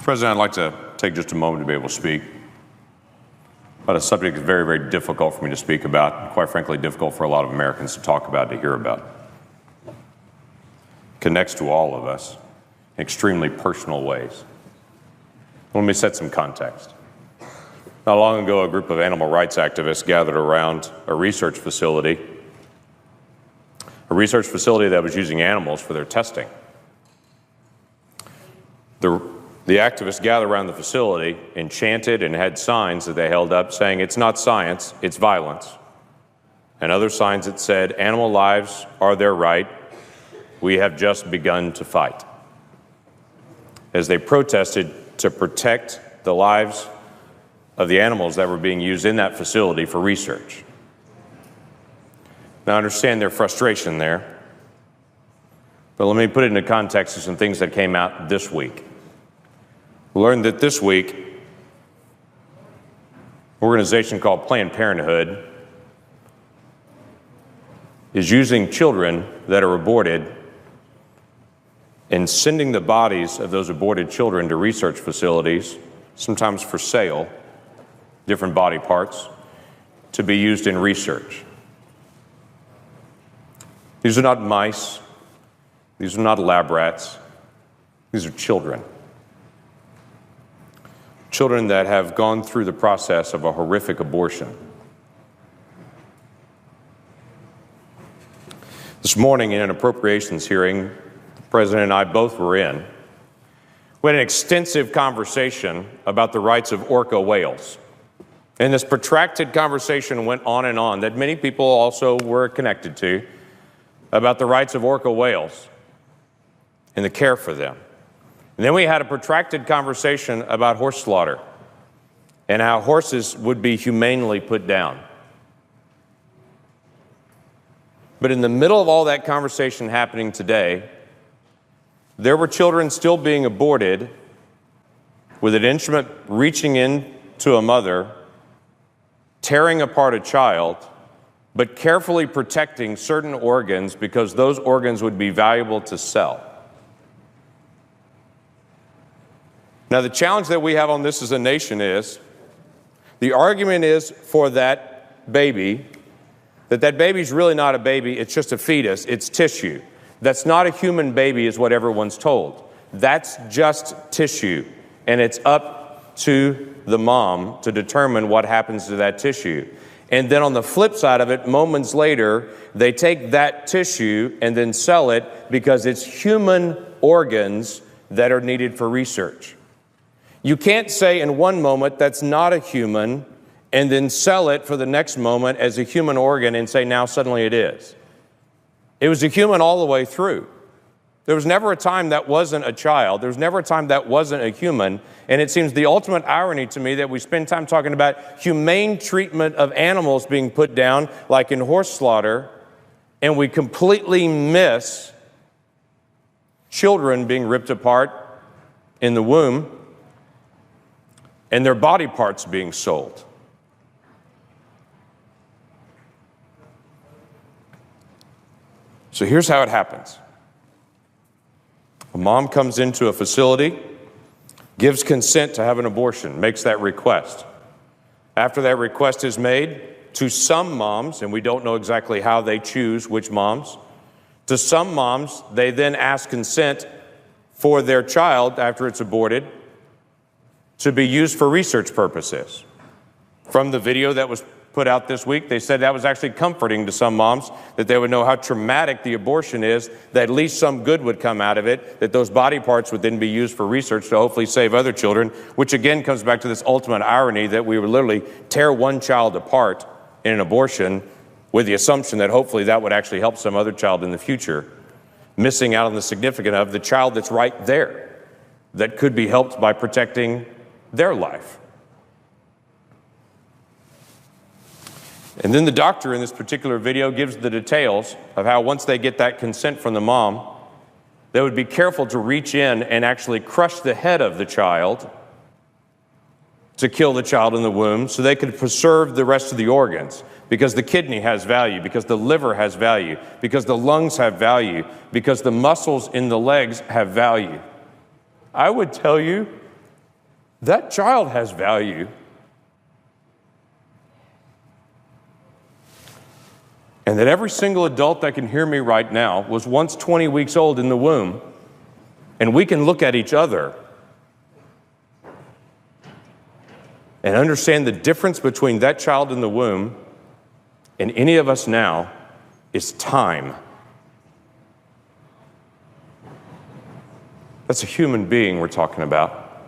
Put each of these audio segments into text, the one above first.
Mr. President, I'd like to take just a moment to be able to speak about a subject that's very, very difficult for me to speak about, and quite frankly, difficult for a lot of Americans to talk about, to hear about. It connects to all of us in extremely personal ways. Let me set some context. Not long ago, a group of animal rights activists gathered around a research facility that was using animals for their testing. The activists gathered around the facility and chanted and had signs that they held up saying, "It's not science, it's violence." And other signs that said, "Animal lives are their right. We have just begun to fight." As they protested to protect the lives of the animals that were being used in that facility for research. Now, I understand their frustration there, but let me put it into context of some things that came out this week. We learned that this week, an organization called Planned Parenthood is using children that are aborted and sending the bodies of those aborted children to research facilities, sometimes for sale, different body parts, to be used in research. These are not mice. These are not lab rats. These are children. Children that have gone through the process of a horrific abortion. This morning in an appropriations hearing, the President and I both were in, we had an extensive conversation about the rights of orca whales. And this protracted conversation went on and on that many people also were connected to about the rights of orca whales and the care for them. And then we had a protracted conversation about horse slaughter and how horses would be humanely put down. But in the middle of all that conversation happening today, there were children still being aborted with an instrument reaching into a mother, tearing apart a child, but carefully protecting certain organs because those organs would be valuable to sell. Now, the challenge that we have on this as a nation is, the argument is for that baby, that baby's really not a baby, it's just a fetus, it's tissue. That's not a human baby is what everyone's told. That's just tissue, and it's up to the mom to determine what happens to that tissue. And then on the flip side of it, moments later, they take that tissue and then sell it because it's human organs that are needed for research. You can't say in one moment that's not a human and then sell it for the next moment as a human organ and say now suddenly it is. It was a human all the way through. There was never a time that wasn't a child. There was never a time that wasn't a human. And it seems the ultimate irony to me that we spend time talking about humane treatment of animals being put down, like in horse slaughter, and we completely miss children being ripped apart in the womb and their body parts being sold. So here's how it happens. A mom comes into a facility, gives consent to have an abortion, makes that request. After that request is made, to some moms, and we don't know exactly how they choose which moms, to some moms, they then ask consent for their child after it's aborted to be used for research purposes. From the video that was put out this week, they said that was actually comforting to some moms, that they would know how traumatic the abortion is, that at least some good would come out of it, that those body parts would then be used for research to hopefully save other children, which again comes back to this ultimate irony that we would literally tear one child apart in an abortion with the assumption that hopefully that would actually help some other child in the future, missing out on the significance of the child that's right there that could be helped by protecting their life. And then the doctor in this particular video gives the details of how once they get that consent from the mom, they would be careful to reach in and actually crush the head of the child to kill the child in the womb so they could preserve the rest of the organs, because the kidney has value, because the liver has value, because the lungs have value, because the muscles in the legs have value. I would tell you that child has value. And that every single adult that can hear me right now was once 20 weeks old in the womb, and we can look at each other and understand the difference between that child in the womb and any of us now is time. That's a human being we're talking about.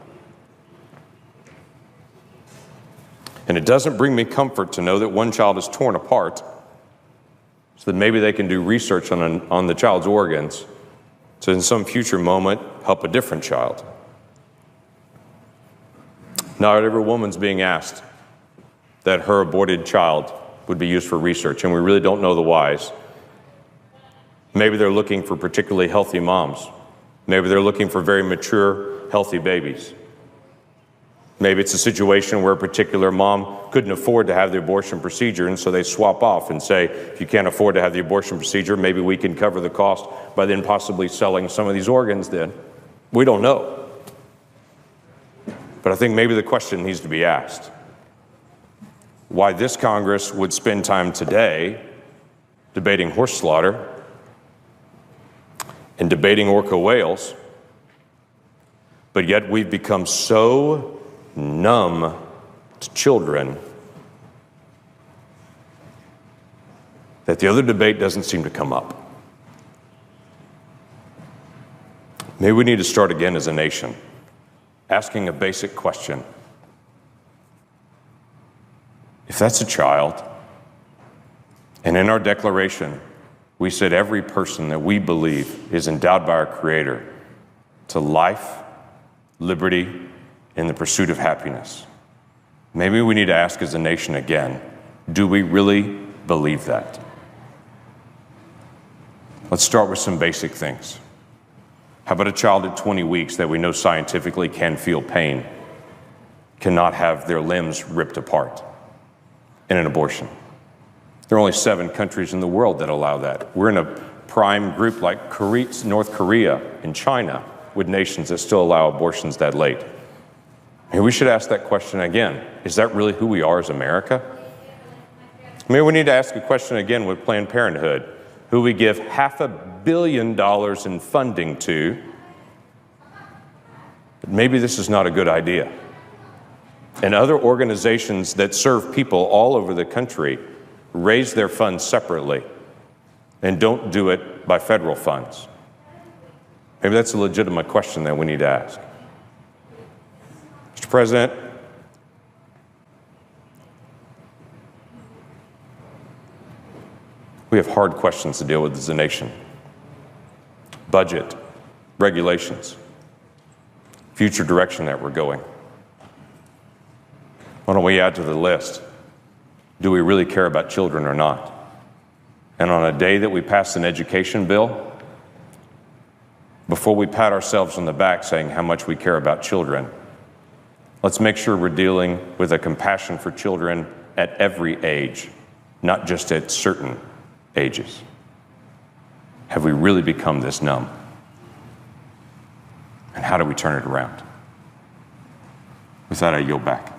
And it doesn't bring me comfort to know that one child is torn apart, so that maybe they can do research on the child's organs to in some future moment help a different child. Not every woman's being asked that her aborted child would be used for research, and we really don't know the whys. Maybe they're looking for particularly healthy moms. Maybe they're looking for very mature, healthy babies. Maybe it's a situation where a particular mom couldn't afford to have the abortion procedure, and so they swap off and say, if you can't afford to have the abortion procedure, maybe we can cover the cost by then possibly selling some of these organs then. We don't know. But I think maybe the question needs to be asked. Why this Congress would spend time today debating horse slaughter and debating orca whales, but yet we've become so numb to children that the other debate doesn't seem to come up. Maybe we need to start again as a nation, asking a basic question. If that's a child, and in our declaration, we said every person that we believe is endowed by our Creator to life, liberty, and the pursuit of happiness. Maybe we need to ask as a nation again, do we really believe that? Let's start with some basic things. How about a child at 20 weeks that we know scientifically can feel pain, cannot have their limbs ripped apart in an abortion? There are only 7 countries in the world that allow that. We're in a prime group like North Korea and China with nations that still allow abortions that late. And we should ask that question again. Is that really who we are as America? Maybe we need to ask a question again with Planned Parenthood, who we give $500 million in funding to. But maybe this is not a good idea. And other organizations that serve people all over the country raise their funds separately and don't do it by federal funds. Maybe that's a legitimate question that we need to ask. Mr. President, we have hard questions to deal with as a nation. Budget, regulations, future direction that we're going. Why don't we add to the list, do we really care about children or not? And on a day that we pass an education bill, before we pat ourselves on the back saying how much we care about children, let's make sure we're dealing with a compassion for children at every age, not just at certain ages. Have we really become this numb? And how do we turn it around? With that, I yield back.